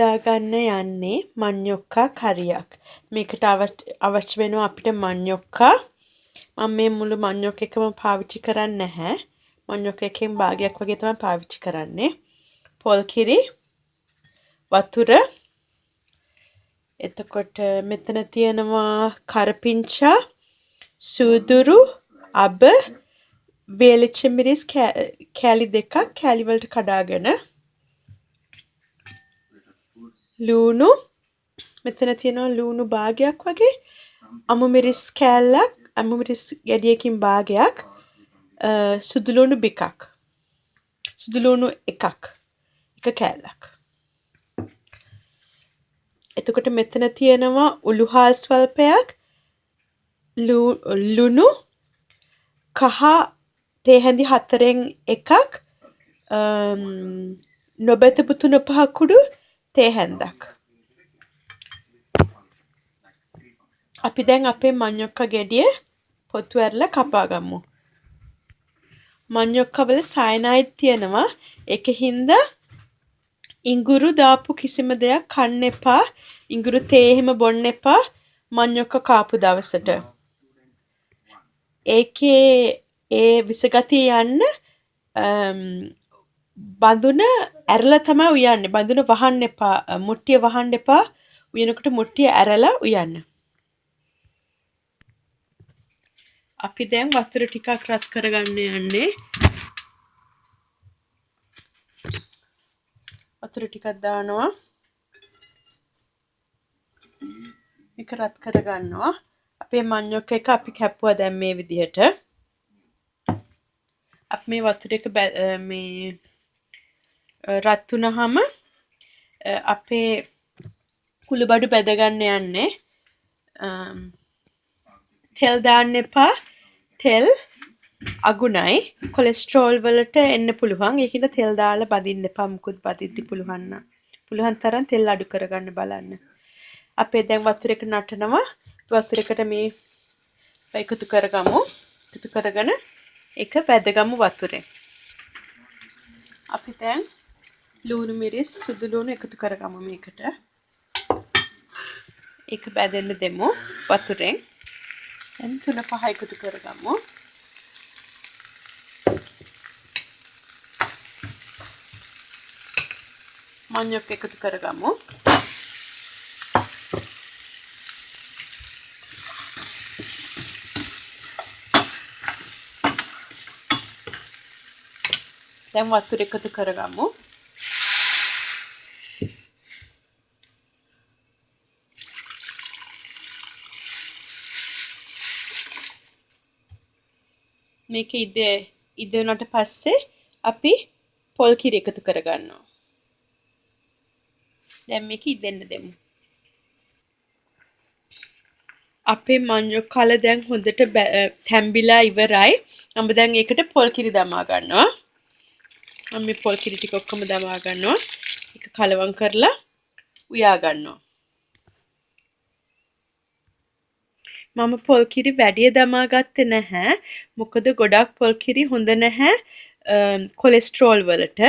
දාගන්න යන්නේ මඤ්ඤොක්කා කරියක්. මේකට අවශ්‍ය වෙනවා අපිට මඤ්ඤොක්කා. මම මේ මුළු මඤ්ඤොක් එකම පාවිච්චි කරන්නේ නැහැ. මඤ්ඤොක් එකෙන් භාගයක් වගේ තමයි පාවිච්චි කරන්නේ. පොල් කිරි, වතුර, එතකොට මෙතන තියෙනවා කරපිංචා, සූදුරු, අබ, වේලිච්ච මිරිස් කෑලි දෙකක් කෑලි වලට කඩාගෙන, ලූණු මෙතන තියෙනවා ලූණු භාගයක් වගේ, අමු මිරිස් කෑල්ලක්, අමු මිරිස් ගෙඩියකින් භාගයක්, සුදු ලූණු බිකක්, සුදු ලූණු එකක්, එක කෑල්ලක්. එතකොට මෙතන තියෙනවා උළුහාල් ස්වල්පයක්, ලුණු, කහ තේ හැඳි 4න් එකක්, නොබැතපු 3-5 කුඩු තේ හැන්දක්. අපි දැන් අපේ මඤ්ඤොක්කා ගෙඩිය පොතු ඇරලා කපා ගමු. මඤ්ඤොක්කා වල සයනයිඩ් තියෙනවා. ඒකින්ද ඉඟුරු දාපු කිසිම දෙයක් කන්න එපා. ඉඟුරු තේ එහෙම බොන්න එපා මඤ්ඤොක්කා කාපු දවසට. ඒකේ ඒ විසගතිය යන්න බඳුන ඇරලා තමයි උයන්නේ. බඳුන වහන්න එපා. මුට්ටිය වහන්න එපා. උයනකොට මුට්ටිය ඇරලා උයන්න. අපි දැන් වතුර ටිකක් රත් කරගන්න යන්නේ. වතුර ටිකක් දානවා. මේක රත් කරගන්නවා. අපේ මඤ්ඤොක් එක අපි කැපුවා දැන් මේ විදිහට. අපි මේ වතුර එක මේ රත් වුණාම අපේ කුළුබඩු බැද ගන්න යන්නේ. තෙල් දාන්න එපා. තෙල් අගුණයි. කොලෙස්ටරෝල් වලට එන්න පුළුවන්. ඒකින්ද තෙල් දාලා බදින්න එපා. මුකුත් බදිද්දි පුළුවන් නම්. පුළුවන් තරම් තෙල් අඩු කරගන්න බලන්න. අපේ දැන් වතුර එක නටනවා. වතුර එකට මේ එකතු කරගමු. එකතු කරගෙන එක බැදගමු වතුරෙන්. අපි දැන් ලූණු මිරිස් සුදු ලූණු එකතු කරගමු මේකට. ඒක බැදෙන්න දෙමු වතුරෙන්. දැන් 3-5 එකතු කරගමු. මඤ්ඤොක් එකතු කරගමු. දැන් වතුර එකතු කරගමු. මේක ඉදවනට පස්සේ අපි පොල් කිරි එකතු කරගන්නවා. දැන් මේක ඉදෙන්න දෙමු. අපේ මඤ්ඤොක් කල දැන් හොඳට තැම්බිලා ඉවරයි. මම දැන් ඒකට පොල් කිරි දමා ගන්නවා. මම මේ පොල් කිරි ටික ඔක්කොම දමා ගන්නවා. ඒක කලවම් කරලා උයා ගන්නවා. මම පොල් කිරි වැඩි දමා ගත්තේ නැහැ. මොකද ගොඩක් පොල් කිරි හොඳ නැහැ කොලෙස්ටරෝල් වලට.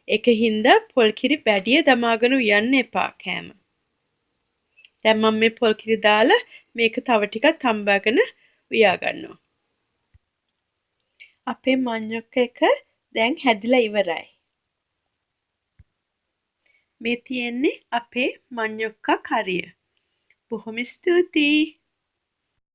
ඒකින්ද පොල් කිරි වැඩි දමාගෙන උයන්න එපා කෑම. දැන් මම මේ පොල් කිරි දාලා මේක තව ටිකක් තම්බාගෙන උයා ගන්නවා. අපේ මඤ්ඤොක් එක දැන් හැදිලා ඉවරයි. මේ තියෙන්නේ අපේ මඤ්ඤොක්කා කරිය. බොහොම ස්තුතියි.